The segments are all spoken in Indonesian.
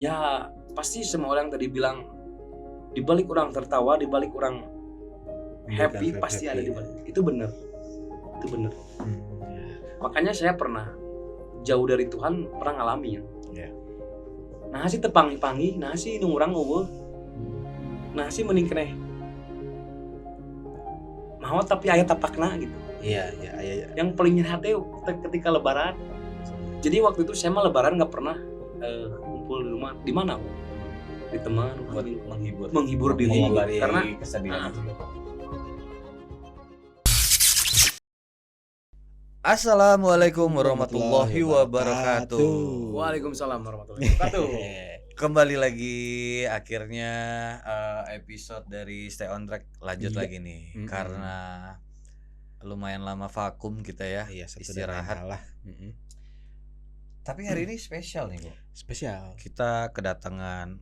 Ya pasti semua orang tadi bilang di balik orang tertawa, di balik orang happy pasti ada di balik. Itu benar. Itu benar. Makanya saya pernah jauh dari Tuhan, pernah ngalami ya. Nah sih tepangi-pangi, nah sih nu urang eueuh. Nah sih mending keneh mau tapi aya tapakna gitu. Iya. Yang paling nyerah teh ketika lebaran. Jadi waktu itu saya mah lebaran nggak pernah kumpul di rumah. Di mana? Di teman Buat menghibur diri mengobati karena kesedihan. Assalamualaikum warahmatullahi wabarakatuh. Waalaikumsalam warahmatullahi wabarakatuh. Kembali lagi akhirnya episode dari Stay on Track lanjut lagi nih karena lumayan lama vakum kita ya, istirahat lah. Tapi hari ini spesial nih, Bro. Spesial. Kita kedatangan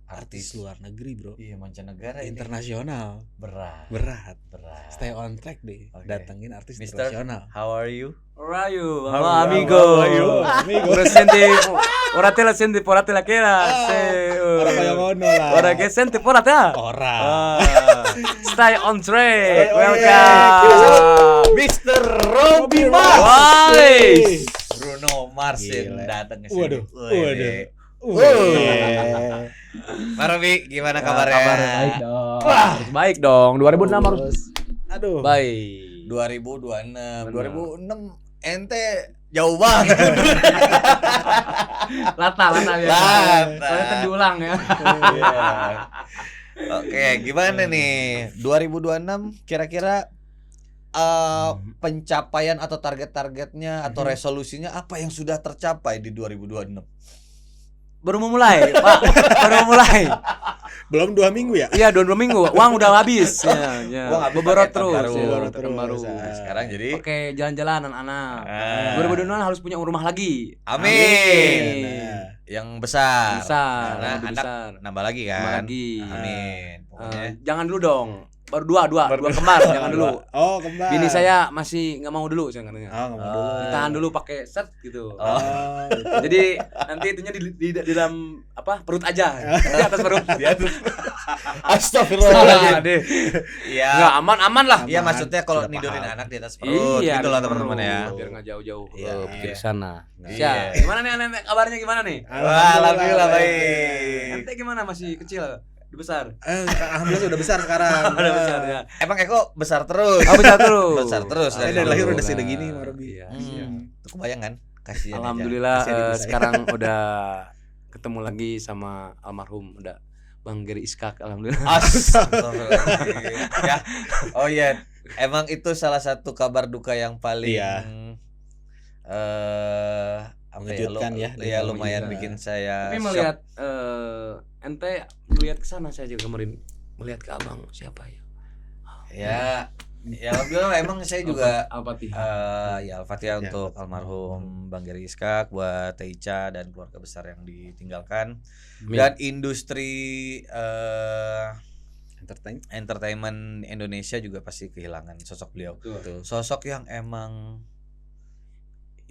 artis luar negeri, Bro. Iya, mancanegara, internasional. Berat. Stay on track deh. Okay. Datengin artis Mister, internasional. how are you? Rayu, amigo. Ora te la senti por la queda. Ora kaya ngono lah. Ora che senti por ta. Ora. Stay on track. Welcome. Mr. Robby Mars. Wais. Bruno Mars yang datang ke sini. Waduh. Pak Robby, gimana kabarnya? Baik dong. Baik dong. 2006 harus. Aduh. Baik. 2026. 2006 ente jauh banget. Lata ya. Soalnya kan diulang ya. Oke, gimana nih? 2026 kira-kira pencapaian atau target-targetnya atau resolusinya apa yang sudah tercapai di 2026? Baru memulai, Pak. Baru mulai. Belum 2 minggu ya? Iya, 2 minggu. Uang udah habis. Ya. Gua nggak Beberot pakai terus. baru. Nah, sekarang jadi oke, jalan-jalan anak-anak. 2026 harus punya rumah lagi. Amin. Nah. Yang besar. Karena lebih anak besar. nambah lagi kan. Nambah lagi. Amin. Pokoknya Jangan dulu dong. Baru dua kembar, jangan dulu. Oh, kembar. Bini saya masih nggak mau dulu saya katanya. Oh, nggak mau dulu. Ditahan dulu pakai set gitu. Oh, gitu. Jadi nanti itunya di dalam apa? Perut aja. Di atas perut. di atas. Astagfirullahaladzim. Iya. Nggak aman lah. Iya, maksudnya kalau nidurin anak di atas perut gitu lah teman-teman ya. Biar nggak jauh-jauh Iya. pikir sana. Iya. Gimana nih anak kabarnya gimana nih? Alhamdulillah baik. Ente gimana masih kecil? Besar. Alhamdulillah sudah besar sekarang. Udah besar ya. Emang Eko besar terus. Oh, besar terus. Besar terus Dari lahir udah segini, Robby. Iya. Itu kebayang kan? Kasihan Alhamdulillah Kasihan ibu saya. sekarang udah ketemu lagi sama almarhum udah Bang Geri Iskak, alhamdulillah. Astagfirullahaladzim. Ya. Oh iya, emang itu salah satu kabar duka yang paling mengejutkan ya. Ya lumayan bikin saya Tapi shock. melihat ente melihat ke sana saya juga kemarin melihat ke abang siapa ya? Ya alhamdulillah emang saya juga Al-Fatihah. ya Al-Fatihah untuk almarhum Bang Geri Iskak, buat Teica dan keluarga besar yang ditinggalkan. Dan industri entertainment Indonesia juga pasti kehilangan sosok beliau. Betul. Sosok yang emang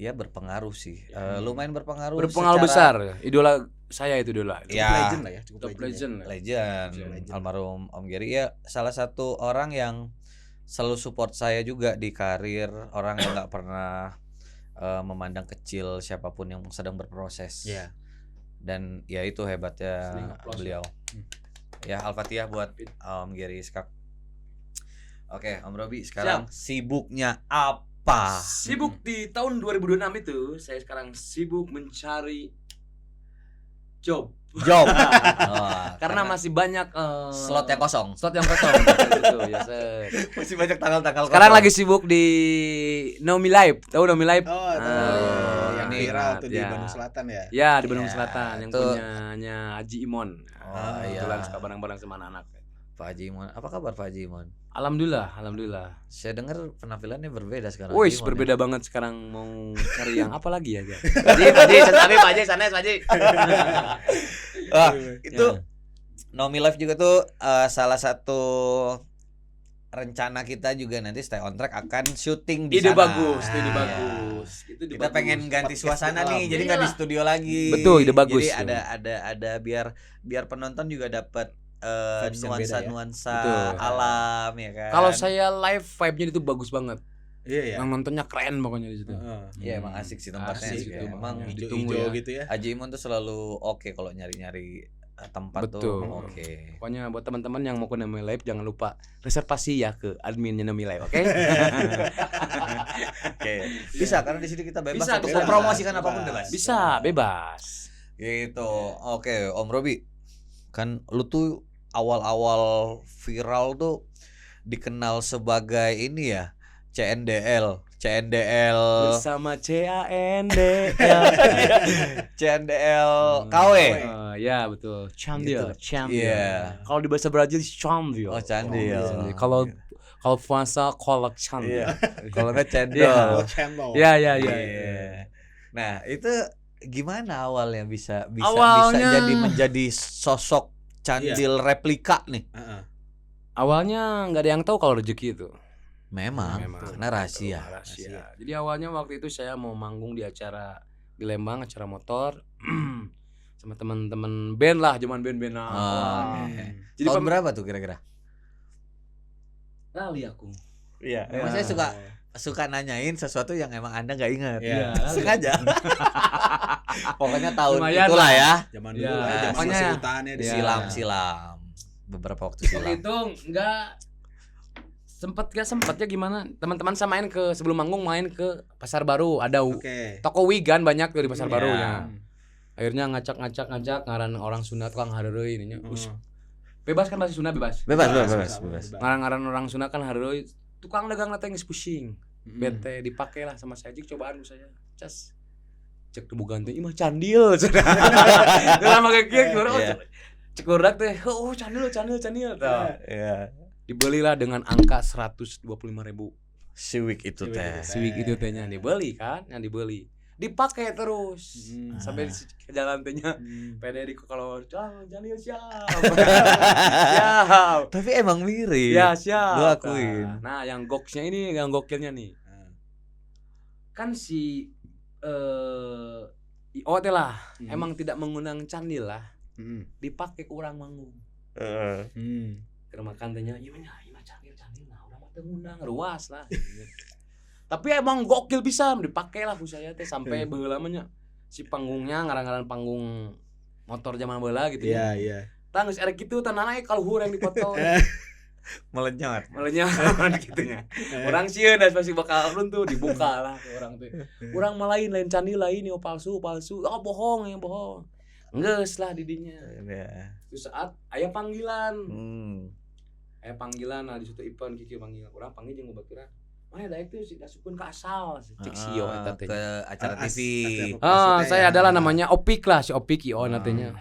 ya berpengaruh sih. Lumayan berpengaruh besar. Idola saya itu idola. Ya, Legend lah ya, cukup Top legend. legend. Almarhum Om Geri ya salah satu orang yang selalu support saya juga di karir, orang yang nggak pernah memandang kecil siapapun yang sedang berproses. Iya. Dan ya itu hebatnya beliau. Ya Al-Fatihah buat Om Geri Iskak. Oke, Om Robby sekarang sibuknya apa? Sibuk di tahun 2026 itu saya sekarang sibuk mencari job. Karena masih banyak slot yang kosong. Gitu ya, Masih banyak tanggal-tanggal sekarang kosong. lagi sibuk di Nomi Live. Tahu Nomi Live? Oh, yang ini viral tuh di ya. Bandung Selatan ya. Ya, di Bandung Ya, Selatan yang itu- punyanya Haji Imon. Iya. Kebetulan suka bareng-bareng sama anak-anak. Pak Haji Imon. Apa kabar Pak Haji Imon? Alhamdulillah. Saya dengar penampilannya berbeda sekarang. Wih, Haji Imon berbeda banget sekarang mau cari yang apa lagi ya, Pak Haji, sanes, Pak Haji. Itu Nomi Live juga tuh salah satu rencana kita juga nanti Stay on Track akan syuting di Ide sana. bagus, ide bagus. Itu ide Kita bagus. pengen ganti Podcast suasana di nih, alam. jadi nggak di studio lagi. Betul, ide bagus. Jadi ada biar penonton juga dapat Vibes yang beda ya. nuansa Betul. alam ya kan. Kalau saya live vibe-nya itu bagus banget. Iya ya. Yang nontonnya keren pokoknya di situ. Iya emang asik sih tempatnya. Asik sih. itu, Emang ditunggu hijau ya. gitu ya. Haji Imun tuh selalu oke kalau nyari-nyari tempat Betul. tuh oke. Pokoknya buat teman-teman yang mau ke Nami Live jangan lupa reservasi ya ke adminnya Nami Live, oke? Oke. Bisa karena di sini kita bebas Bisa, untuk bisa. mempromosikan apapun bebas. Bisa, bebas. Gitu. Oke, Om Robi. Kan lu tuh awal-awal viral tuh dikenal sebagai ini ya, CNDL Bersama CANDL. CNDL KW. Ya betul. Candil, Gitu. Candil. Iya. Kalau di bahasa Brazil Candil. Oh, Candil. Kalau puasa kolak Candil. Iya. Kalau nggak Cendol. Channel. Ya. Iya. Nah, itu gimana awalnya bisa Awalnya- jadi menjadi sosok Candil replika nih? Awalnya nggak ada yang tahu kalau rezeki itu. Memang. Karena rahasia. Rahasia. Jadi awalnya waktu itu saya mau manggung di acara di Lembang, acara motor sama teman-teman band lah, zaman band-band. Jadi Tahun berapa tuh kira-kira? lali aku. Iya. Ya. Saya suka nanyain sesuatu yang emang Anda nggak ingat. Iya. Sengaja. Pokoknya tahun Lumayan itulah lah. ya. Zaman Ya, dulu lah, zaman pokoknya- masih hutannya di Ya. Silam. Beberapa waktu Waktu silam. itu enggak sempet ya gimana? Teman-teman saya main ke sebelum manggung main ke Pasar Baru, ada Oke. toko Wigan banyak tuh di Pasar Baru Iya. ya. Akhirnya ngacak ngaran orang Sunda tukang hareureuy ininya. Us, Hmm. bebas kan bahasa Sunda bebas. Bebas. Ngaran-ngaran orang Sunda kan hareureuy tukang dagang teh geus pusing. Hmm. Bete dipakai lah sama saya cik cobaan saya. Cas. Cek tubuh gantung imah candil. Dalam make kieu Iya. cek urang teh, oh candil tuh. Iya. Dibelilah dengan angka 125.000. Siwik itu teh. Siwik itu tehnya dibeli kan, yang dibeli. Dipakai terus. Sampai di jalan tehnya. Pede di kalau candil siap. Siap. Tapi emang mirip. Ya siap. Gua akuin. Nah, yang goksnya ini, yang gokilnya nih. Kan si IO teh lah emang tidak mengundang candil lah. Dipakai ke urang manggung. Keur makan tehnya, ieu mah candil nah urang mah teu ngundang ruas lah. Tapi emang gokil bisa dipakai lah ku saya teh sampai baheula mah nya. Si panggungnya ngaran-ngaran panggung motor zaman baheula gitu Iya, ya. iya. Tah geus erek kitu tah naik kaluhur yang dipoto. Melenyot. Malahnya gitunya. Orang sieun dan pasti bakal runtuh dibuka lah ke orang tuh. Urang mah lain candil lain yo palsu. Oh bohong yang bohong. Geus lah didinya. Iya. Terus saat aya panggilan. Aya panggilan nah di situ Ipan Kiki panggil. Urang panggil jeung babaturan. Mana daek teh si dasupkeun ka asal cek sio eta teh. Ke acara TV. Saya adalah namanya Opik lah si Opik io nantinya.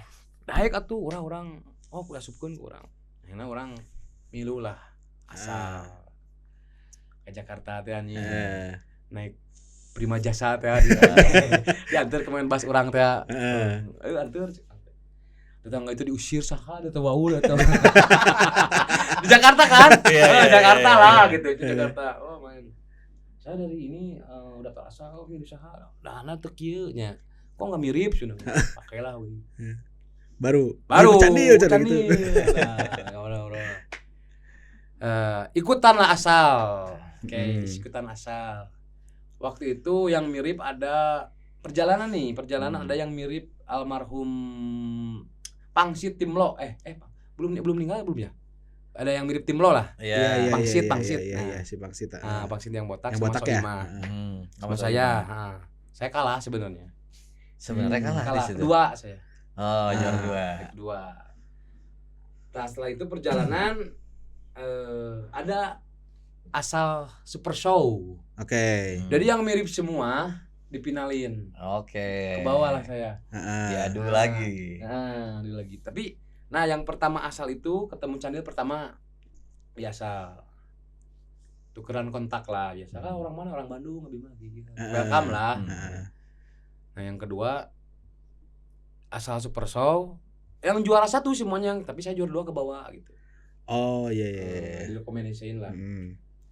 Daek atuh urang-urang dasupkeun ku urang. Akhirnya urang milu lah asal ke Jakarta teh anjing. Naik Prima Jasa teh diantar ke main bas urang teh. Ayo antar. Tetangga itu diusir saha eta wau eta. Di Jakarta kan? Jakarta lah gitu di Jakarta. Oh main. Saya dari ini udah tak asal di saha. Dahana teu kieu nya. Kok enggak mirip cenah. Pakailah we. Baru Candil gitu. Ikutan lah asal. Ikutan asal. Waktu itu yang mirip ada perjalanan ada yang mirip almarhum Pangsit Timlo. Belum meninggal belum ya? Ada yang mirip Timlo lah. Iya. Pangsit. Iya, si Pangsit. Pangsit yang botak Yang sama botak ya? Soima. Sama Saya. Saya kalah sebenarnya. Sebenarnya kalah di situ. Kedua saya. Oh, juara 2. Kedua. Nah, setelah itu perjalanan ada asal Super Show. Oke. Jadi yang mirip semua dipinalin. Oke. Ke bawah lah saya. Diadu lagi. Adu lagi. Tapi yang pertama asal itu ketemu Candil pertama biasa tukeran kontak lah biasa. Orang mana? Orang Bandung, Abimah gitu. Welcome lah. Nah, yang kedua asal Super Show yang juara 1 semuanya, tapi saya juara 2 ke bawah gitu. Oh iya. Direkomendasiin lah.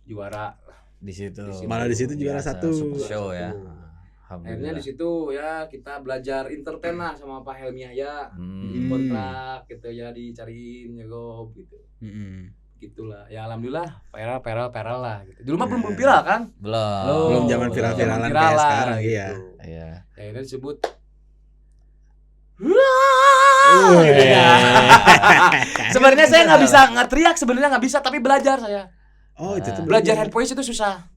Juara di situ. Malah di situ juara 1. Super show ya. Akhirnya di situ ya kita belajar entertain lah sama Pak Helmi Yahya. Di kontrak gitu ya, dicariin jago gitu. Gitulah. Ya alhamdulillah viral lah gitu. Dulu mah belum viral kan? Belum zaman viral-viralan kayak sekarang gitu. Iya. Akhirnya disebut sebenarnya saya nggak bisa nge-teriak, sebenarnya nggak bisa, tapi belajar saya. Oh itu tuh belajar head voice itu susah.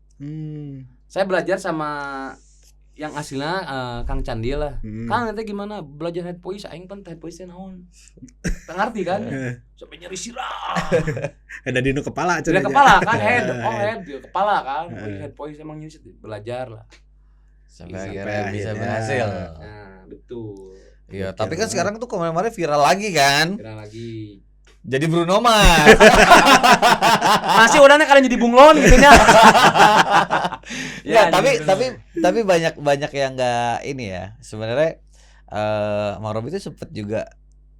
Saya belajar sama yang aslinya Kang Candi lah. Kang nanti gimana belajar head voice? Aing pan head voice naon? Tak ngerti kan? Sampai nyeri sirah. Ada di kepala aja. Kepala kan head, kepala kan. Head voice emang nyeri, belajar lah. Sampai akhirnya bisa berhasil. Nah, betul. Iya, tapi kan sekarang tuh kemarin viral lagi kan? Viral lagi. Jadi Bruno Mars. Masih orangnya kalian jadi bunglon gitu nya. Ya, tapi banyak yang enggak ini ya. Sebenarnya Mang Robi itu sempet juga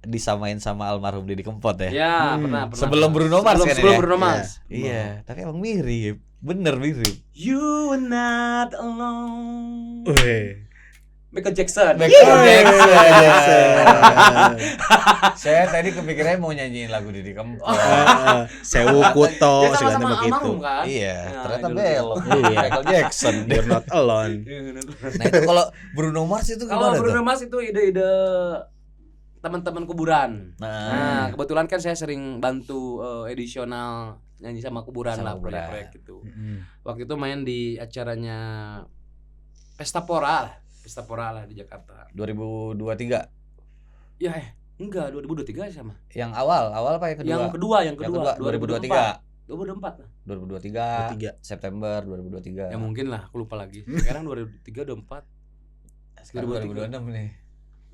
disamain sama almarhum Didi Kempot ya. Ya, pernah. Sebelum Bruno Mars kan sebelum ya? Bruno Mars. Iya, tapi emang mirip. Bener mirip. You are not alone. Michael Jackson. Saya tadi kepikirannya mau nyanyiin lagu Didi Kempot. Sewu Kuto Dia segala sama begitu. Kan? Iya, Nah, ternyata dulu. belok. Iya. Michael Jackson. You're not alone. Nah itu kalau Bruno Mars itu Kalau gimana Bruno tuh? Mars itu ide-ide teman-teman kuburan. Nah, kebetulan kan saya sering bantu edisional nyanyi sama kuburan Sama lah, kuburan. proyek-proyek gitu. Waktu itu main di acaranya Pesta Pora lah di Jakarta. 2023. Ya enggak, 2023 sama. Yang awal apa yang kedua? Yang kedua 2023. 2024 lah. 2023 September 2023. Ya mungkin lah, aku lupa lagi. Sekarang 2023 24. Sekarang 2026 nih.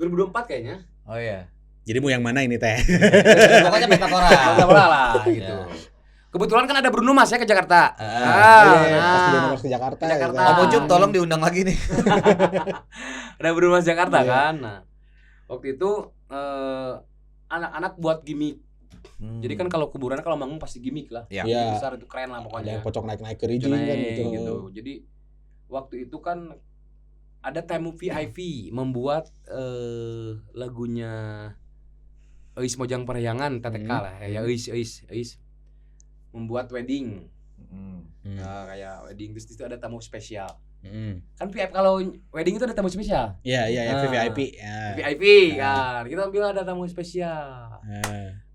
2024 kayaknya. Oh iya. Jadi mau yang mana ini teh? Pokoknya Pesta Pora. Pesta Pora lah gitu. Kebetulan kan ada Bruno Mars ya ke Jakarta. Pas Bruno Mars ke Jakarta. Om Ucup tolong diundang lagi nih. Ada Bruno Mars Jakarta kan. Nah, waktu itu anak-anak buat gimmick. Jadi kan kalau kuburan kalau manggung pasti gimmick lah. Iya. Besar itu keren lah pokoknya. Yang pocong naik ke rijing kan gitu. Jadi waktu itu kan ada tamu VIP membuat lagunya Eis Mojang Parahyangan TTK lah ya Eis membuat wedding. Nah, kayak wedding terus itu ada tamu spesial. Kan VIP kalau wedding itu ada tamu spesial. Iya, VIP. VIP kan. Kita bilang ada tamu spesial.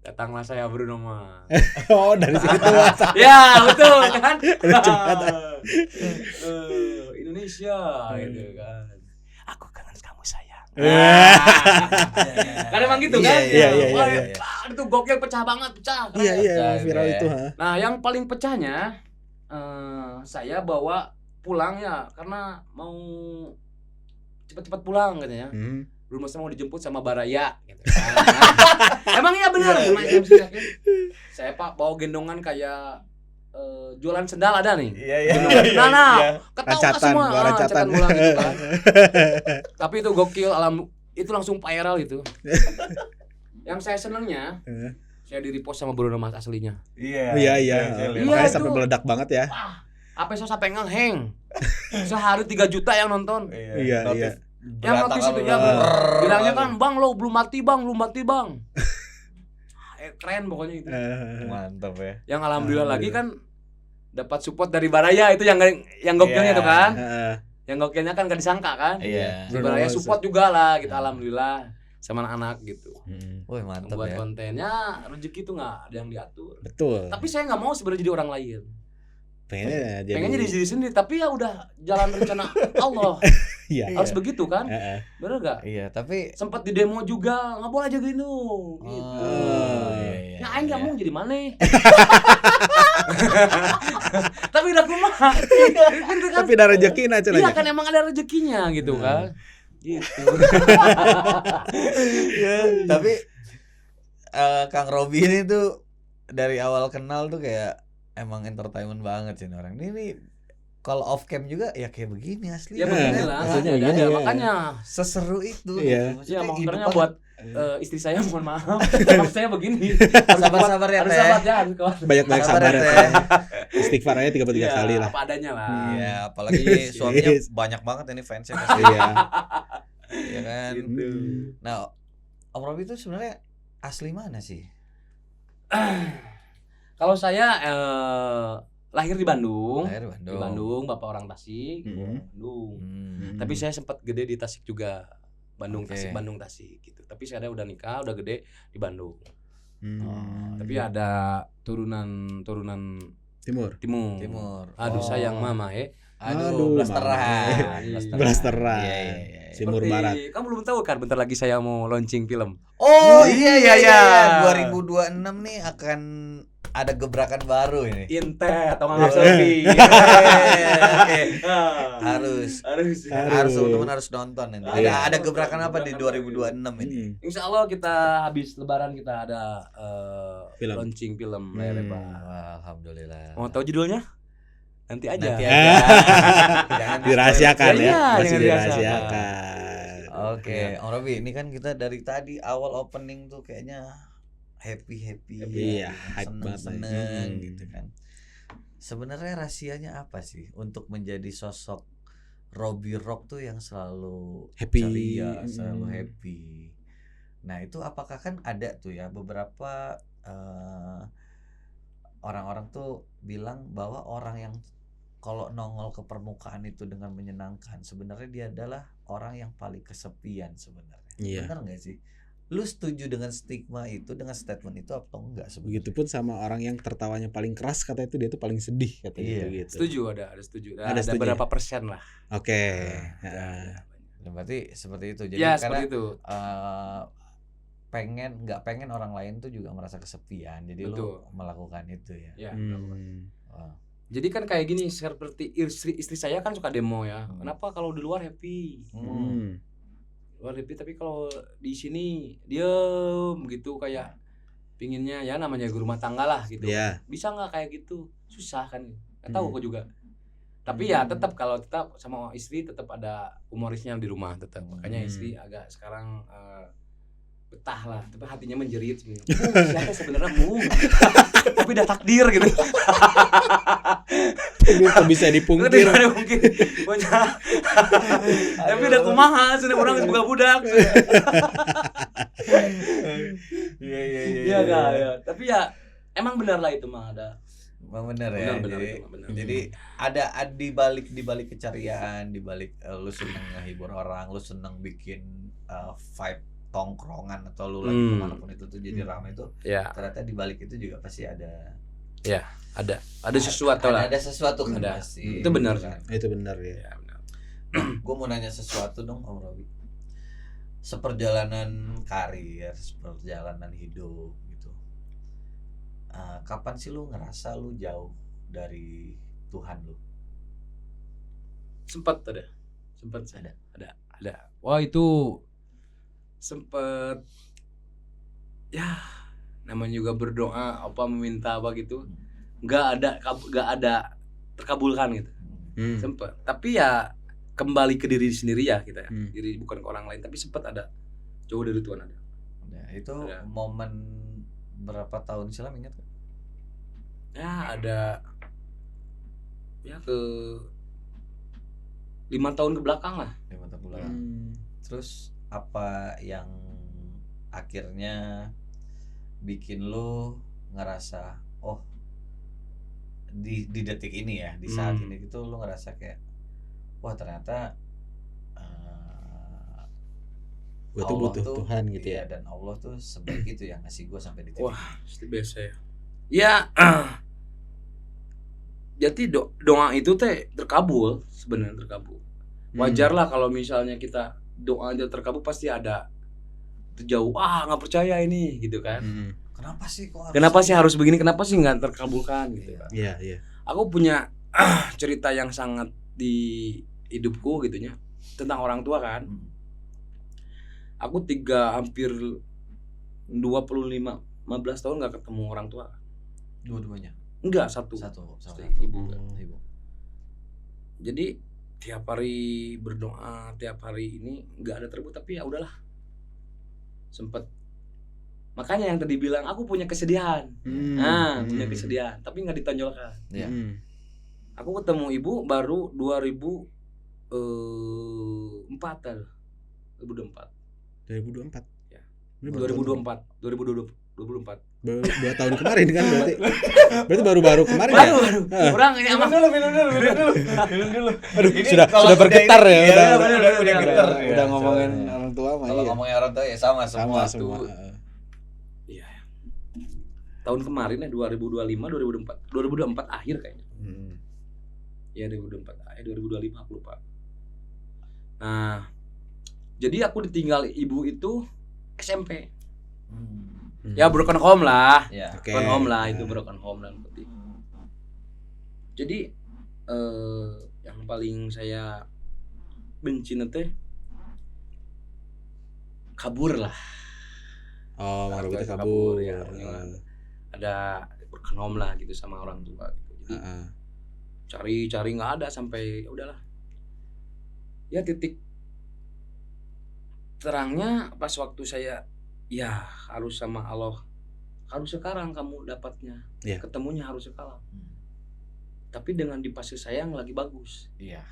Datanglah saya Bruno Mars. Oh, dari situ. Ya, betul kan? Indonesia gitu kan. Aku kangen kamu sayang. Kan emang gitu kan? Iya. Itu gokil pecah. Iya, viral itu, Nah, yang paling pecahnya saya bawa pulang ya karena mau cepat-cepat pulang katanya. Belum mau dijemput sama Baraya gitu kan. Emang iya benar emang MC yakin. Saya Pak bawa gendongan kayak jualan sendal ada nih. Iya. Nah, ketawa semua. Racatan Ulang gitu kan. Tapi itu gokil itu langsung viral itu. Yang saya senengnya saya di-repost sama Bruno Mars aslinya. Iya. Makanya sampai meledak banget ya. Apa so sampai ngeheng. Sehari 3 juta yang nonton. Iya. Yang notice itu ya bilangnya kan Bang lo belum mati bang. Keren pokoknya itu. Mantap ya. Yang alhamdulillah lagi kan dapat support dari Baraya itu yang gokilnya tuh kan. Yang gokilnya kan gak disangka kan. Iya. Si Baraya support juga lah gitu alhamdulillah sama anak-anak gitu. Wih mantap Buat ya. kontennya rezeki itu nggak ada yang diatur. Betul. Tapi saya nggak mau sebenarnya jadi orang lain. Pengennya jadi diri sendiri tapi ya udah jalan rencana Allah. Iya. Harus begitu kan? Bener gak? Iya, tapi sempat di demo juga nggak boleh aja gitu. Iya. Nah, aing nggak mau jadi mana? Tapi udah kumaha. Tapi ada rezeki aja. Iya kan emang ada rezekinya gitu kan. Gitu. Tapi Kang Robi ini tuh dari awal kenal tuh kayak emang entertainment banget sih orang. Ini kalau off cam juga ya kayak begini asli. Ya beginilah. Aslinya Ya, makanya seseru itu. Iya. Ya makanya buat istri saya mohon maaf, maaf saya begini. Sabar-sabar ya, harus Teh. sabar ya, harus kuat. Banyak-banyak Sabar sabar ya, ya. Teh. Istighfar aja 3 Iya, kali lah. apa adanya lah. Iya, apalagi suaminya banyak banget ini fansnya pasti. Iya. Iya kan. Gitu. Nah, Om Robi itu sebenarnya asli mana sih? Kalau saya lahir di Bandung. Lahir di Di Bandung, bapak orang Tasik, Bandung. Tapi saya sempat gede di Tasik juga. Bandung, Oke. Tasik, Bandung, Tasik gitu. Tapi saya udah nikah, udah gede di Bandung. Tapi Iya. ada turunan Timur. Timur. Aduh sayang mama Aduh, blasteran. Blasteran. Iya, iya, iya. Timur Barat. Kamu belum tahu kan, bentar lagi saya mau launching film. Oh iya iya iya. iya. 2026 nih akan ada gebrakan baru ini. Intet atau nggak selfie. Oke. Harus Harus. teman-teman harus nonton nanti. Iya. Ada gebrakan apa di 2026 ini? Insya Allah kita habis Lebaran kita ada Film. launching film layar lebar. Wah, alhamdulillah. Mau tahu judulnya? Nanti aja. Nanti aja. Jangan Dirahasiakan Iya, ya. Masih jangan dirahasiakan. Oke, Om Robi, ini kan kita dari tadi awal opening tuh kayaknya happy Iya, hype seneng banget. seneng gitu kan. Sebenarnya rahasianya apa sih untuk menjadi sosok Robi Rock tuh yang selalu Happy. ceria, selalu happy. Nah itu apakah kan ada tuh ya beberapa orang-orang tuh bilang bahwa orang yang kalau nongol ke permukaan itu dengan menyenangkan, sebenarnya dia adalah orang yang paling kesepian sebenarnya. Iya. Benar nggak sih? Lu setuju dengan stigma itu, dengan statement itu atau enggak sebenarnya? Begitupun sama orang yang tertawanya paling keras, kata itu dia tuh paling sedih, kata Iya. gitu. Setuju, ada setuju. Ada Ada setuju. berapa persen lah. Oke. Ya, berarti seperti itu. Jadi Ya karena seperti itu. nggak pengen orang lain tuh juga merasa kesepian. Jadi lu Betul. melakukan itu ya. Ya. Wah. Jadi kan kayak gini, seperti istri saya kan suka demo ya. Kenapa kalau di luar happy? Luar happy, tapi kalau di sini diem gitu, kayak pinginnya ya namanya ibu rumah tangga lah gitu. Iya. Bisa nggak kayak gitu? Susah kan? Nggak tahu aku juga. Tapi ya tetap kalau tetap sama istri tetap ada humorisnya di rumah tetap. Makanya istri agak sekarang betah lah, tapi hatinya menjerit sebenarnya. Sebenarnya tapi udah takdir gitu. Itu bisa dipungkir. Tidak ada mungkin. Tapi udah kumaha, sudah orang budak-budak. Iya. Iya enggak ya. Tapi ya emang benar lah itu mah ada. Benar ya. Benar, Jadi, itu benar. jadi ada di balik keceriaan, di balik lu seneng ngehibur orang, lu seneng bikin vibe tongkrongan atau lu lagi kemanapun itu tuh jadi ramai itu. Ya. Ternyata di balik itu juga pasti ada. Ya, ada sesuatu lah. Ada sesuatu kan Ada. pasti. Itu benar kan. Itu benar ya. Ya, benar. Gue mau nanya sesuatu dong Om Robi. Seperjalanan karir, seperjalanan hidup gitu. Kapan sih lu ngerasa lu jauh dari Tuhan lu? Sempat ada. Wah, itu sempat ya namanya juga berdoa apa meminta apa gitu. Enggak ada terkabulkan gitu. Sempat. Tapi ya kembali ke diri sendiri ya kita ya. Diri bukan ke orang lain, tapi sempat ada jauh dari Tuhan ada. Nah, itu Ada. momen berapa tahun silam ingat gak? Ya ada ya ke 5 tahun ke belakang lah. 5 tahun belakang. Terus apa yang akhirnya bikin lu ngerasa di detik ini ya, di saat ini gitu lu ngerasa kayak wah ternyata Gue tuh butuh Tuhan gitu iya, ya. dan Allah tuh sebaik itu yang ngasih gue sampai di titik Wah, itu biasa ya. Ya, jadi doa itu teh terkabul, sebenarnya terkabul. Wajar lah kalau misalnya kita doa aja terkabul, pasti ada terjauh. Nggak percaya ini, gitu kan? Kenapa sih kok? Kenapa sih harus begini? Kenapa sih nggak terkabulkan? Gitu kan? Iya. Aku punya cerita yang sangat di hidupku gitunya tentang orang tua kan. Aku hampir 15 tahun nggak ketemu orang tua. Dua-duanya? Enggak, satu. Ibu. Jadi tiap hari berdoa, tiap hari ini nggak ada terwujud, tapi ya udahlah. sempet. Makanya yang tadi bilang aku punya kesedihan. Punya kesedihan, tapi nggak ditonjolkan. Iya. Aku ketemu ibu baru 2004. 2024. Ya. Ini 2024. Baru 2 tahun kemarin kan berarti. Berarti baru-baru kemarin ya? Baru. Kurang ini Minum dulu. Aduh, Ini sudah kalau bergetar ya. iya, Udah getar. udah ngomongin orang tua mah. Kalau ngomongin orang tua ya sama semua tuh. Iya. Tahun kemarin ya 2024 akhir kayaknya. Ya 2024 akhir 2025 aku lupa. Nah, jadi aku ditinggal ibu itu SMP. Ya broken home lah. Ya. Oke. Broken home lah, itu broken home dan penting. Jadi yang paling saya benci nanti kabur lah. Oh, baru kita kabur ya. Ada broken home lah gitu sama orang tua gitu. Jadi cari nggak ada sampai udahlah. Ya titik terangnya pas waktu saya ya harus sama Allah, harus sekarang kamu dapatnya, ketemunya harus sekarang. Tapi dengan dipasir sayang lagi bagus. Iya.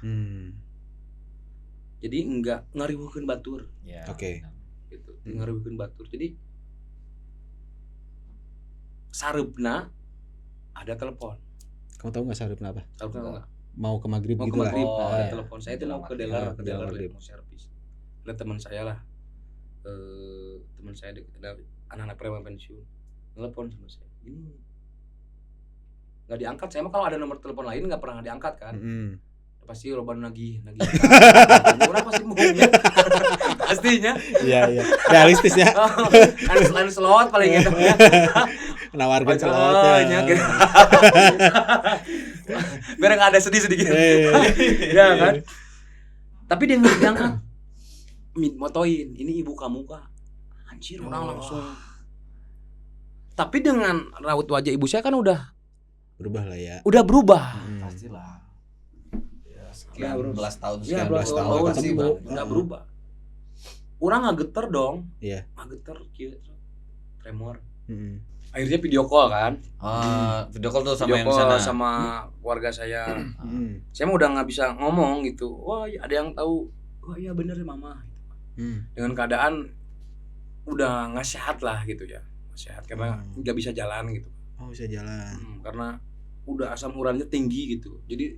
Jadi enggak ngariweukeun batur. Iya. Oke. Gitu. Ngariweukeun batur. Jadi sareupna ada telepon. Kamu tahu enggak sareupna apa? Tahu enggak? Mau ke maghrib Mau gitu ke lah. maghrib, Oh, ada ya. telepon. Saya itu mau ke dealer mau servis. Ada teman saya lah. Teman saya ada anak-anak preman pensiun. Telepon sama saya. Ini nggak diangkat. Saya mah kalau ada nomor telepon lain nggak pernah diangkat kan. Pasti roban nagih. Orang pasti mau ya. Pastinya. Iya. Realistis ya. Kan slot paling gitu ya. Menawarkan slotnya. Gitu. Biar nggak ada sedih-sedih gitu. Ya kan. Tapi dia nggak diangkat. Motoin, ini ibu kamu kah? Anjir, orang langsung. Tapi dengan raut wajah ibu saya kan udah berubah lah ya. Udah berubah. Pastilah. Ya, sekian belas tahun pasti udah berubah. Orang ngageter dong. Iya. Ngageter kieu tremor. Akhirnya video call kan. Video call tuh sama video yang sana. sama keluarga saya. Saya mah udah nggak bisa ngomong gitu. Wah, ada yang tahu. Wah, iya bener mama. Dengan keadaan udah nggak sehat lah gitu ya, nggak sehat karena nggak bisa jalan gitu. Oh, bisa jalan. Karena udah asam uratnya tinggi gitu, jadi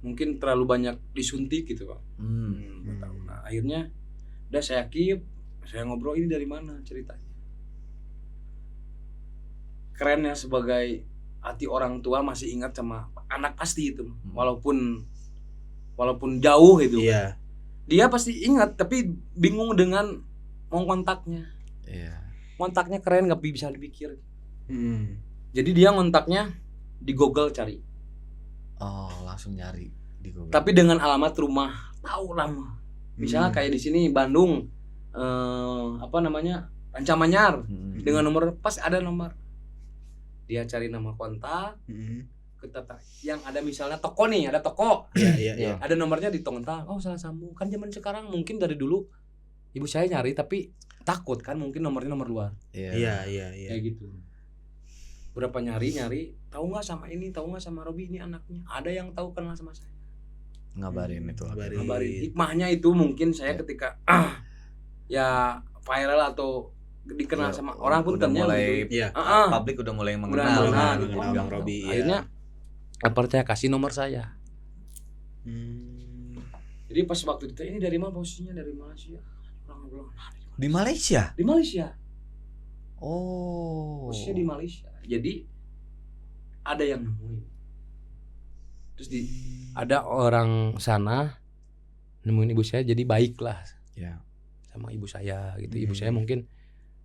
mungkin terlalu banyak disuntik gitu Pak. Nah akhirnya udah saya ngobrol ini dari mana ceritanya. Keren ya sebagai hati orang tua masih ingat sama anak pasti itu, walaupun jauh gitu. Iya. Dia pasti ingat tapi bingung dengan mau kontaknya. Iya. Kontaknya keren nggak bisa dipikir. Jadi dia kontaknya di Google cari. Oh, langsung nyari di Google. Tapi dengan alamat rumah tahu lama. Misalnya kayak di sini Bandung, Rancamanyar, dengan nomor pas ada nomor. Dia cari nama kontak. Yang ada misalnya toko nih, ada toko. Iya. Ada nomornya di kontak. Oh, salah sambung. Kan zaman sekarang mungkin dari dulu ibu saya nyari tapi takut kan mungkin nomornya nomor luar. Iya. Kayak gitu. Berapa nyari, tahu nggak sama ini, tahu nggak sama Robi ini anaknya. Ada yang tahu kenal sama saya. Ngabarin itu. Ngabarin. Hikmahnya itu mungkin saya ketika ya viral atau dikenal sama orang pun mulai gitu. Publik udah mulai mengenal Bang Robi. Akhirnya percaya kasih nomor saya. Jadi pas waktu itu ini dari mana posisinya, dari Malaysia. Orang bilang di Malaysia. Di Malaysia. Oh. Posisinya di Malaysia. Jadi ada yang nemuin. Terus ada orang sana nemuin ibu saya, jadi baiklah ya sama ibu saya gitu. Ibu saya mungkin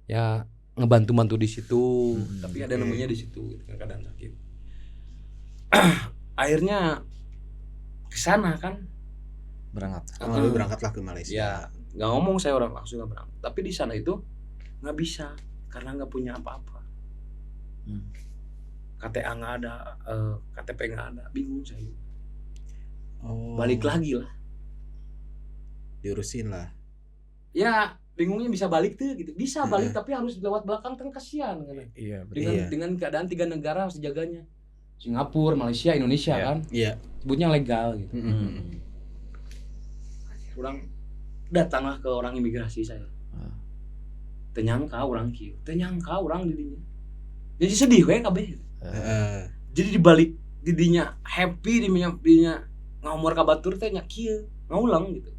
ya ngebantu di situ, tapi ada nemunya di situ gitu, keadaan sakit. Akhirnya ke sana kan berangkatlah ke Malaysia. Ya, nggak ngomong saya orang langsung nggak berangkat. Tapi di sana itu nggak bisa karena nggak punya apa-apa. KTA nggak ada, KTP nggak ada, bingung saya. Balik lagi lah. Diurusin lah. Ya bingungnya bisa balik tuh gitu. Bisa balik tapi harus lewat belakang kan kasihan kan. Iya, Dengan keadaan 3 negara harus dijaganya. Singapura, Malaysia, Indonesia kan. Iya. Sebutnya legal gitu. Orang datanglah ke orang imigrasi saya. Tenyangka orang kieu, tenyangka orang didinya. Jadi sedih we kabeh. Jadi dibalik didinya happy didinya ngomor ka batur teh nya kieu, ngaulang gitu.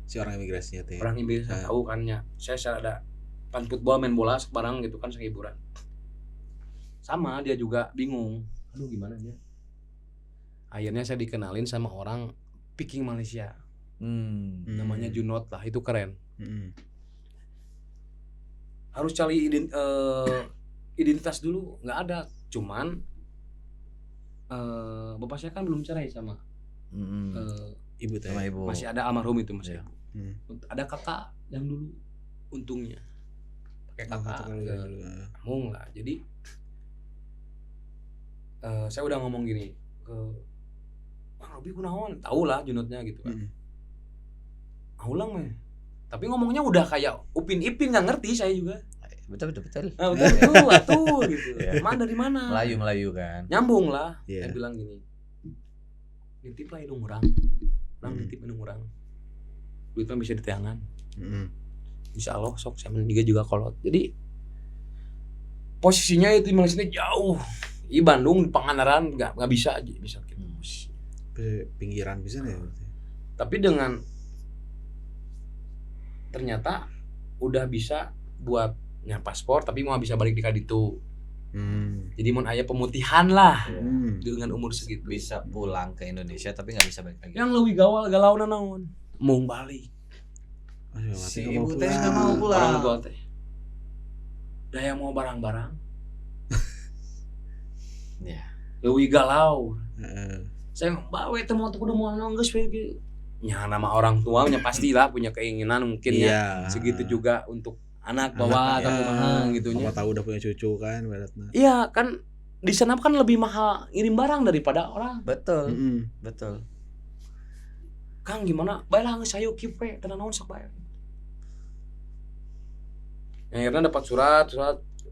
Si orang imigrasinya teh. Orang imigrasi tahu kan nya. Saya ada pan football main bola sebarang gitu kan hiburan. Sama dia juga bingung. Aduh gimana dia? Akhirnya saya dikenalin sama orang Peking Malaysia. Namanya Junot lah, itu keren. Harus cari identitas dulu, nggak ada. Cuman bapak saya kan belum cerai sama ibu teh. Masih ada almarhum itu masih. Ada kakak yang dulu untungnya pakai kakak ngomong lah. Jadi saya udah ngomong gini ke Bang Robi kunaon, tahu lah Junotnya gitu kan. Ulang mah. Tapi ngomongnya udah kayak Upin Ipin, nggak ngerti saya juga. Betul. Nah, betul atuh gitu. Mana dari mana? Melayu kan. Nyambung lah. Saya bilang gini. Nitip lah hidung orang. Orang nitip hidung orang. Duit mah bisa diteangan. Insya Allah sok saya juga kolot. Jadi posisinya itu Malaysia jauh. Di Bandung, di Pangandaran nggak bisa aja bisa gitu. Pinggiran bisa ya. Tapi dengan ternyata udah bisa buatnya paspor tapi mau bisa balik di kaditu. Jadi mau aya pemutihan lah dengan umur segitu. Bisa pulang ke Indonesia tapi nggak bisa balik lagi. Yang lebih galau naon mau balik. Si ibu teh nggak mau pulang. Orang tua teh. Dah yang mau barang-barang. Ya. Lebih galau. Saya bawa teh mau kudu mau geus we. Ya nama orang tuanya pastilah punya keinginan mungkin ya segitu juga untuk anak bawa atau kumaha gitu nya. Mama tahu udah punya cucu kan beratna. Iya kan di sana kan lebih mahal ngirim barang daripada orang. Betul. Betul. Kang gimana? Baiklah geus sayu kieu we, teu naon sok bae. Akhirnya dapat surat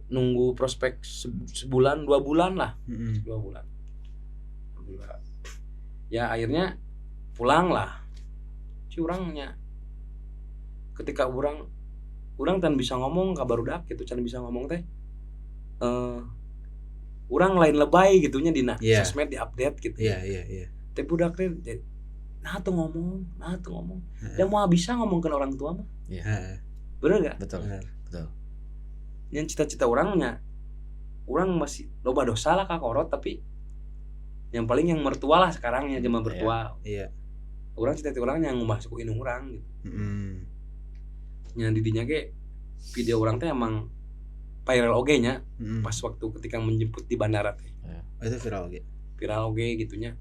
nunggu prospek sebulan 2 bulan lah. 2 bulan. Ya akhirnya pulang lah. Si orangnya ketika orang tan bisa ngomong ka barudak gitu, can bisa ngomong teh orang lain lebay gitunya dina sosmed di-update gitu. Iya. Teh budak teh nah tuh ngomong. Yang mau bisa ngomongkeun orang tua mah. Iya. Bener enggak? Betul. Yang cita-cita orangnya orang masih loba dosa lah ka korot tapi yang paling yang mertua lah sekarangnya jema bertua. Iya. Orang cita-cita orang yang masuk ke indung orang gitu. Yang didinya ke video orang teh emang viral oge nya pas waktu ketika menjemput di bandara teh. Itu viral oge. Viral oge gitunya.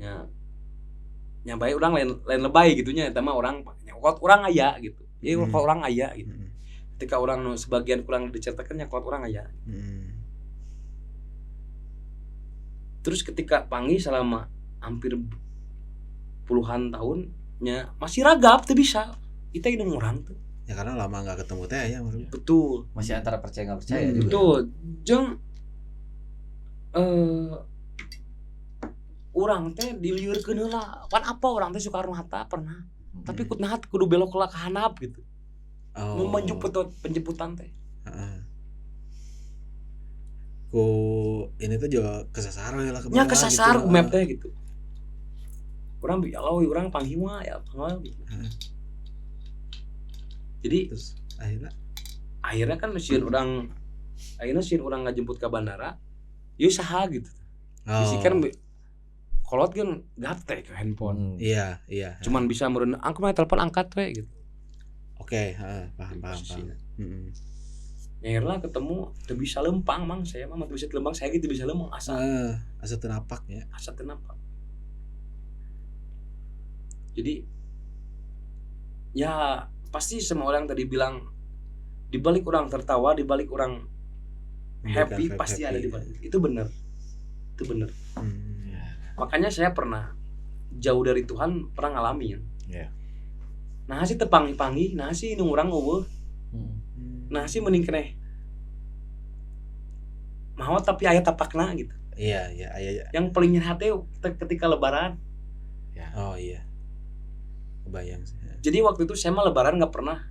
Nya bae orang lain lebay gitunya eta mah orang kuat orang aya gitu. Jadi kuat orang aya gitu. Ketika orang sebagian kurang diceritakan nya kuat orang aya. Terus ketika panggil selama hampir puluhan tahunnya masih ragap tuh bisa kita hidung orang tuh ya karena lama nggak ketemu teh ya betul masih antara percaya nggak percaya juga betul jeung orang teh diliurkeun heula pan apa orang teh Soekarno Hatta pernah tapi kudu belok ke handap gitu mau penjemputan teh ku ini tuh juga kesasar lah nya kesasar gitu, map teh gitu orang orang panggil mah ya panggil gitu. Jadi terus akhirnya kan sieun orang ngajemput ke bandara ieu saha gitu. Bisikan kolot kan gaptek ke handphone. Iya. Cuman bisa meureun angkat mah telepon angkat we gitu. Oke, paham. Akhirnya ketemu teu bisa lempang mang saya mah teu bisa lempang saya gitu bisa lempang asa teu napak ya. Asa teu napak. Jadi ya pasti semua orang tadi bilang di balik orang tertawa, di balik orang happy pasti ada di balik. Itu benar. Makanya saya pernah jauh dari Tuhan pernah ngalamin. Nah sih tepangi-pangi, nah sih nu urang eueuh. Nah sih mending keneh mau tapi aya tapakna gitu. Iya aya. Yang paling nyerah teh ketika lebaran. Ya. Oh iya. Kebayang sih. Jadi waktu itu saya mah lebaran enggak pernah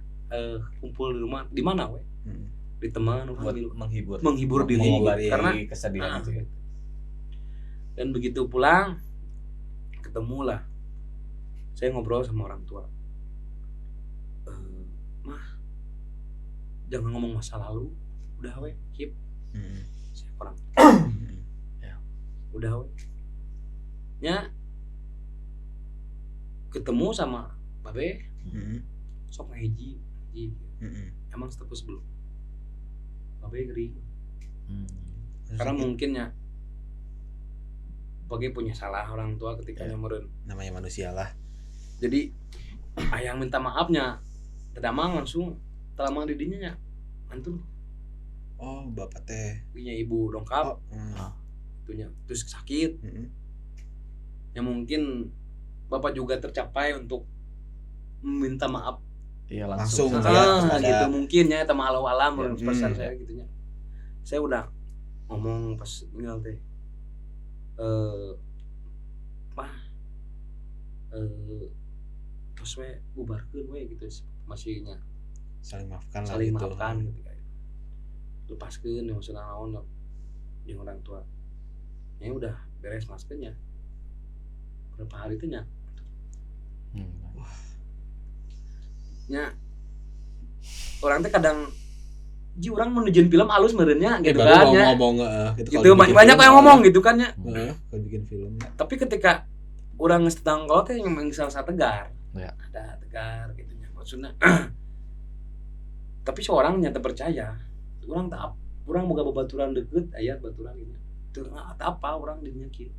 kumpul di rumah. Di mana we? Di teman buat menghibur diri karena kesedihan itu ya. Dan begitu pulang ketemulah saya ngobrol sama orang tua, mah jangan ngomong masa lalu, udah we keep. Saya kurang ya udah we nya ketemu sama babe sok ngehiji emang status belum babe gering karena mungkinnya bagi punya salah orang tua ketika nyameureun namanya manusia lah. Jadi ayang minta maafnya tidak mang langsung telah didinya nya mantul. Oh bapak teh punya ibu dongkap itunya terus sakit ya mungkin bapak juga tercapai untuk meminta maaf iya langsung gitu mungkin ya sama alam pesan saya gitunya. Saya udah ngomong pas tinggal teh terus we bubarkeun we gitu masihnya saling maafkan gitu kayak lepaskeun yang sudah naon jeung orang tua ya udah beres maskeunnya berapa hari itu nya nya orang teh kadang ji urang menujuin film alus meureunnya gitu kan ya ngomong gitu banyak yang ngomong gitu kan ya kalau bikin film tapi ketika urang geus tetangga teh yang salah tegar ya. Ada tegar gitu nya maksudnya tapi seorang nyata percaya urang tak urang boga babaturan deukeut aya baturan gitu teu apa urang dinya kieu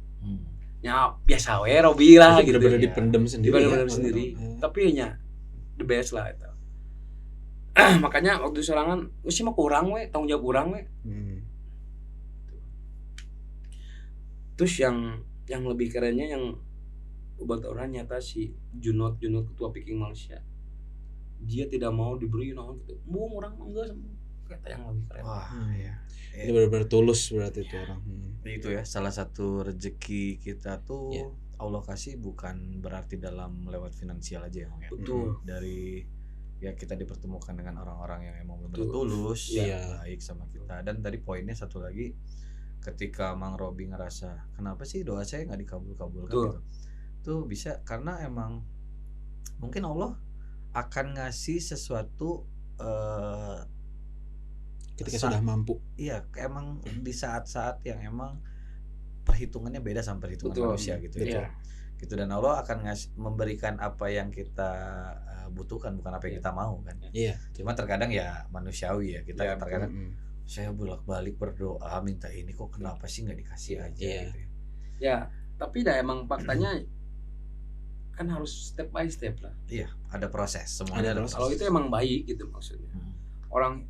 nya biasa we Robi lah gitu bener-bener dipendem sendiri tapi nya the best lah itu. Makanya waktu sorangan sih mah kurang we tanggung jawab kurang we terus yang lebih kerennya yang obat orang nyata si Junot ketua Viking Malaysia dia tidak mau diberi naon gitu bung orang enggak sama kata yang lebih keren. Wah iya itu benar-benar tulus berarti itu orang itu ya salah satu rezeki kita tuh Allah kasih bukan berarti dalam lewat finansial aja ya betul dari ya kita dipertemukan dengan orang-orang yang emang benar tulus baik sama kita. Dan tadi poinnya satu lagi ketika Mang Robi ngerasa kenapa sih doa saya nggak dikabulkan gitu tuh bisa karena emang mungkin Allah akan ngasih sesuatu ketika sudah mampu. Iya emang di saat-saat yang emang perhitungannya beda sama perhitungan manusia gitu ya gitu dan Allah akan memberikan apa yang kita butuhkan bukan apa yang kita mau kan. Cuma terkadang ya manusiawi ya kita terkadang saya bolak-balik berdoa minta ini kok kenapa sih nggak dikasih aja gitu ya tapi dah emang faktanya kan harus step by step lah. Iya ada proses semuanya ada proses. Kalau itu emang baik gitu maksudnya orang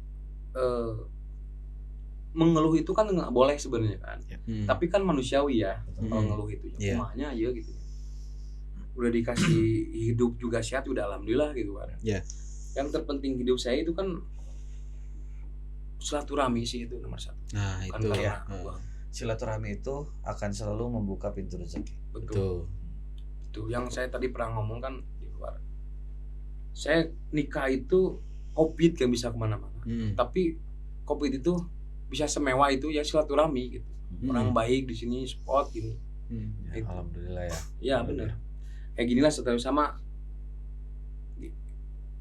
mengeluh itu kan nggak boleh sebenarnya kan tapi kan manusiawi ya kalau ngeluh itu rumahnya aja gitu udah dikasih hidup juga sehat udah alhamdulillah gitu kan yang terpenting hidup saya itu kan silaturahmi sih itu nomor satu. Nah kan itu ya silaturahmi itu akan selalu membuka pintu rezeki. Betul. Itu yang saya tadi pernah ngomong kan di luar saya nikah itu COVID kan bisa kemana-mana tapi COVID itu bisa semewah itu ya silaturahmi gitu orang baik di sini spot gini ya, alhamdulillah ya benar kayak ginilah setelah sama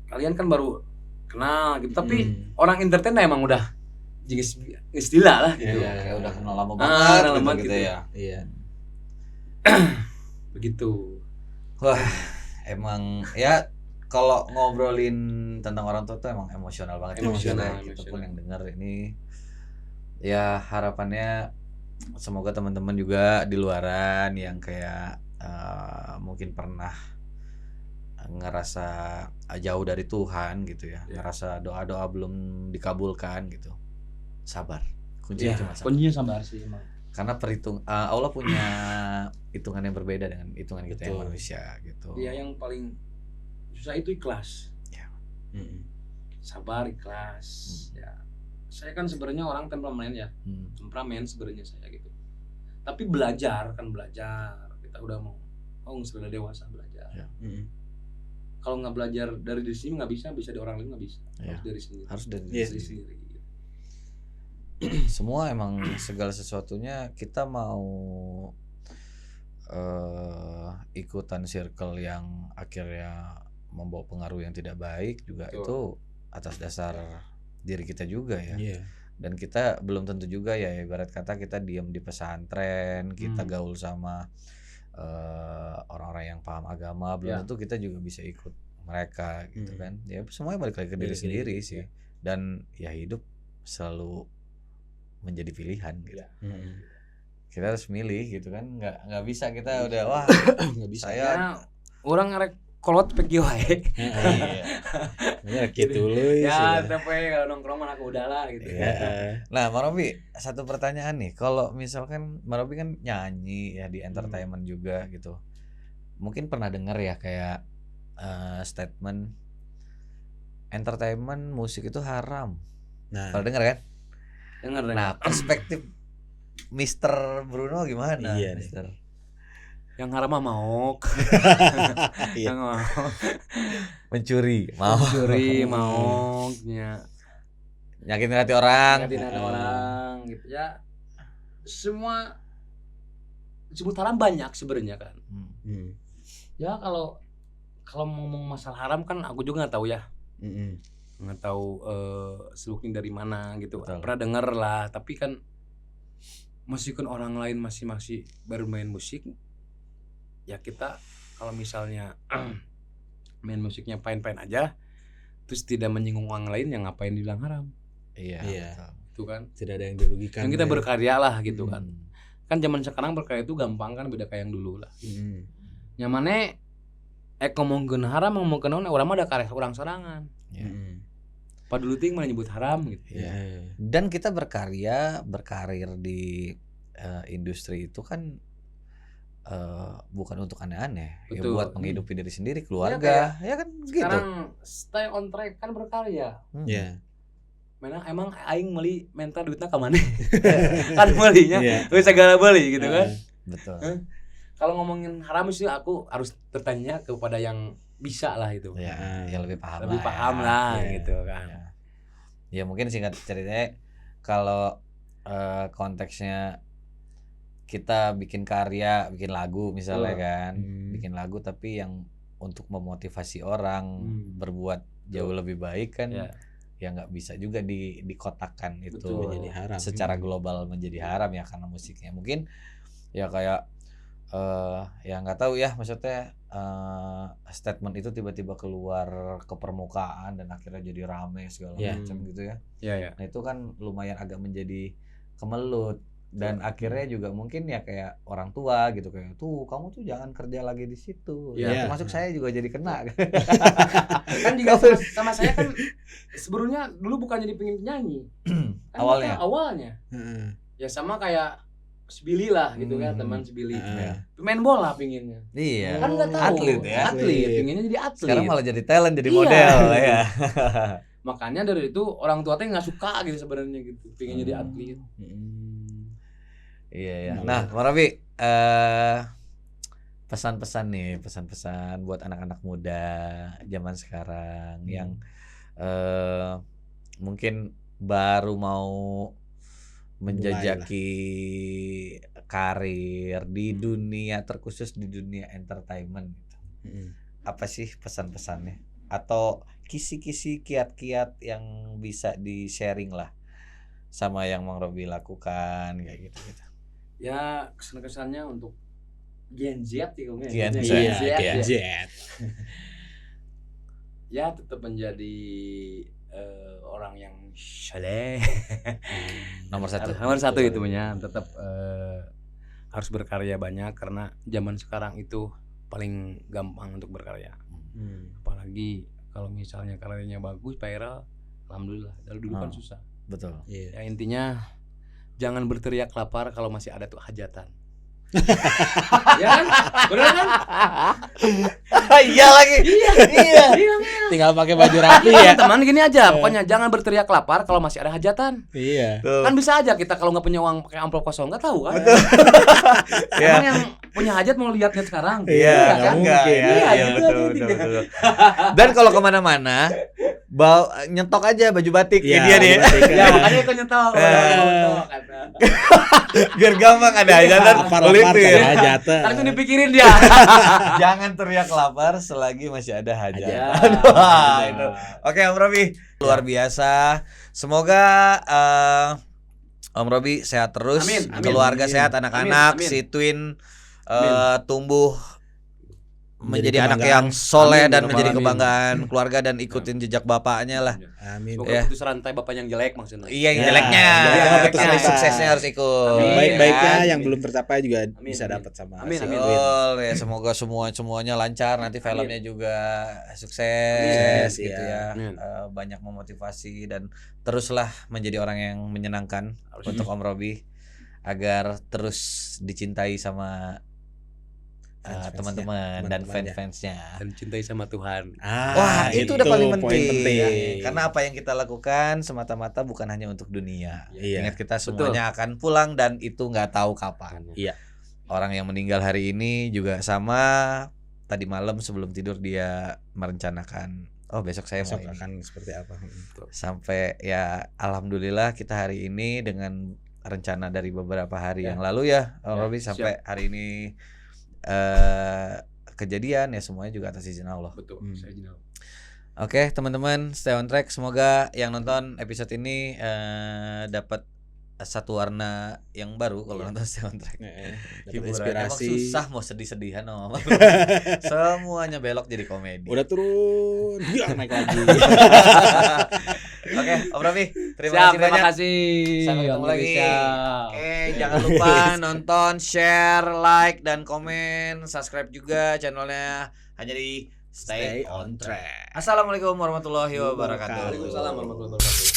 kalian kan baru kenal gitu tapi orang entertain emang udah istilah lah gitu kayak udah kenal lama banget gitu ya begitu. Wah emang ya kalau ngobrolin tentang orang tua tuh emang emosional banget emosional. Kita pun yang dengar ini ya harapannya semoga teman-teman juga di luaran yang kayak mungkin pernah ngerasa jauh dari Tuhan gitu ya ngerasa doa-doa belum dikabulkan gitu sabar kuncinya cuma sabar. Kuncinya sabar sih emang karena Allah punya hitungan yang berbeda dengan hitungan kita yang manusia gitu. Iya yang paling susah itu ikhlas. Ya. Sabar, ikhlas. Ya. Saya kan sebenarnya orang temperamen ya. Temperamen sebenarnya saya gitu. Tapi belajar. Kita udah sudah dewasa belajar. Ya. Kalau nggak belajar dari diri sendiri nggak bisa di orang lain nggak bisa. Ya. Harus dari sendiri. Harus dari diri sendiri. Semua emang segala sesuatunya kita mau ikutan circle yang akhirnya membawa pengaruh yang tidak baik juga. Betul. Itu atas dasar diri kita juga ya. Dan kita belum tentu juga ya, ibarat kata kita diam di pesantren, kita gaul sama orang-orang yang paham agama, belum tentu kita juga bisa ikut mereka gitu kan. Ya semuanya balik lagi ke diri sendiri sih. Dan ya hidup selalu menjadi pilihan gitu. Kita harus milih gitu kan, nggak bisa kita udah wah nggak bisa. Saya orang ngarek kolot pergi wae. Iya. Gitu loh ya. Tapi kalau nongkrong mana aku udahlah gitu. Nah, Marobi, satu pertanyaan nih. Kalau misalkan Marobi kan nyanyi ya di entertainment juga gitu. Mungkin pernah dengar ya kayak statement entertainment musik itu haram. Nah, pernah dengar kan? Dengar. Nah, perspektif Mr. Bruno gimana? Iya, Mister? Yang haram mah maok. Yang mencuri, maoknya. Nyakitin hati orang. Gitu ya. Semua disebut haram banyak sebenarnya kan. Ya kalau ngomong masalah haram kan aku juga nggak tahu ya. Nggak tahu seluknya dari mana gitu. Betul. Pernah denger lah, tapi kan meskipun orang lain masih bermain musik, ya kita kalau misalnya main musiknya pain-pain aja, terus tidak menyinggung orang lain, yang ngapain dibilang haram? Iya. Itu kan. Tidak ada yang dirugikan. Yang kita berkarya lah gitu kan. Kan zaman sekarang berkarya itu gampang kan, beda kayak yang dulu lah. Nyamannya ngomongkeun haram, ngomongkeun naon urang mah ada karya urang sorangan. Padahal ting mana nyebut haram gitu. Dan kita berkarir di industri itu kan bukan untuk aneh-aneh, ya buat menghidupi diri sendiri, keluarga, ya kan gitu. Sekarang stay on track kan berkarya. Emang aing meuli mental duitnya ka mana? Kan meulinya geus segala beuli gitu kan. Betul. Kalau ngomongin haram sih aku harus bertanya kepada yang bisa lah itu. Ya lebih paham lah gitu kan. Ya mungkin singkat ceritanya kalau konteksnya kita bikin karya, bikin lagu misalnya kan, bikin lagu tapi yang untuk memotivasi orang berbuat jauh lebih baik kan, ya nggak bisa juga dikotakkan itu menjadi haram. Secara global menjadi haram ya karena musiknya. Mungkin ya kayak ya nggak tahu ya, maksudnya statement itu tiba-tiba keluar ke permukaan dan akhirnya jadi rame segala macam gitu ya. Nah itu kan lumayan agak menjadi kemelut. Dan akhirnya juga mungkin ya kayak orang tua gitu, kayak tuh kamu tuh jangan kerja lagi di situ. Termasuk saya juga jadi kena. Kan juga sama saya kan sebelumnya dulu bukan jadi pengen penyanyi. Kan awalnya. Ya sama kayak Sebili lah gitu kan, teman Sebili. Pemain bola pinginnya. Iya. Kan enggak tahu. Atlet, pinginnya jadi atlet. Sekarang malah jadi talent, jadi model ya. Makanya dari itu orang tua teh enggak suka gitu sebenarnya gitu, pingin jadi atlet. Iya. Nah, Marabi, pesan-pesan buat anak-anak muda zaman sekarang yang mungkin baru mau menjajaki karir di dunia, terkhusus di dunia entertainment gitu. Apa sih pesan-pesannya? Atau kisi-kisi kiat-kiat yang bisa di-sharing lah sama yang Mang Robi lakukan kayak gitu. Ya kesan-kesannya untuk Gen Z gitu kan. Gen Z. Ya tetap menjadi orang yang saleh. Nomor satu itu punya, tetap harus berkarya banyak karena zaman sekarang itu paling gampang untuk berkarya. Apalagi kalau misalnya karyanya bagus, viral, alhamdulillah. Dulu kan susah. Betul. Ya intinya jangan berteriak lapar kalau masih ada tuh hajatan. Ya kan? Bener kan? Iya lagi. Iya. Tinggal pakai baju rapi ya. Teman gini aja, pokoknya jangan berteriak lapar kalau masih ada hajatan. Iya. Kan bisa aja kita kalau nggak punya uang pakai amplop kosong, nggak tahu kan? Iya. Emang yang punya hajat mau lihatnya sekarang? Iya, Nggak nggak kan? mungkin. Iya, betul. Dan kalau kemana-mana, nyetok aja baju batik Iya, dia nih. baju batik. Ya makanya itu nyetok. Biar gampang ada hajatan. Lapar-lapar kayak hajatan. Kan itu dipikirin dia. Jangan teriak lapar selagi masih ada hajatan. Hajat. Wah, itu. Oke, Om Robi, luar biasa. Semoga Om Robi sehat terus, Amin, amin. keluarga Amin. sehat, anak-anak, Amin, amin. si Twin Amin. tumbuh menjadi Menjadi anak kebanggaan. yang soleh Amin, dan amin. menjadi kebanggaan keluarga dan ikutin jejak bapaknya lah. Amin. Semoga Ya. putus rantai bapak yang jelek maksudnya. Iya, yang Ya, jeleknya, jangan putus Yang asa. suksesnya harus ikut. Amin. Baik-baiknya Ya. yang belum tercapai juga Amin, bisa amin. dapat sama Amin, si amin. Edwin. Betul ya, semoga semuanya lancar, nanti filmnya juga sukses Amin. gitu ya. Amin. Banyak memotivasi dan teruslah menjadi orang yang menyenangkan untuk Om Robi agar terus dicintai sama Fans-fansnya, teman-teman dan teman-temannya. fans-fansnya. Dan cintai sama Tuhan. Wah, itu udah paling poin penting. Karena apa yang kita lakukan semata-mata bukan hanya untuk dunia. Iya. Ingat kita semuanya akan pulang dan itu nggak tahu kapan. Iya. Orang yang meninggal hari ini juga sama. Tadi malam sebelum tidur dia merencanakan, oh besok saya mau Besok ini. akan seperti apa? Sampai ya alhamdulillah kita hari ini dengan rencana dari beberapa hari yang lalu ya, Om Robi sampai hari ini kejadian ya semuanya juga atas izin Allah. Betul. Saya izin Allah. Oke teman-teman, stay on track. Semoga yang nonton episode ini dapat satu warna yang baru kalau nonton stay on track. Dapat Hiburan. inspirasi. Emang susah mau sedih-sedihan Om. Semuanya belok jadi komedi. Udah turun, dia naik lagi. Oke, Om Robi, terima Siap, kasih terima banyak. kasih. Sampai ketemu lagi. Indonesia. Oke, jangan lupa nonton, share, like, dan komen. Subscribe juga channelnya hanya di Stay on Track. Assalamualaikum warahmatullahi wabarakatuh. Waalaikumsalam warahmatullahi wabarakatuh.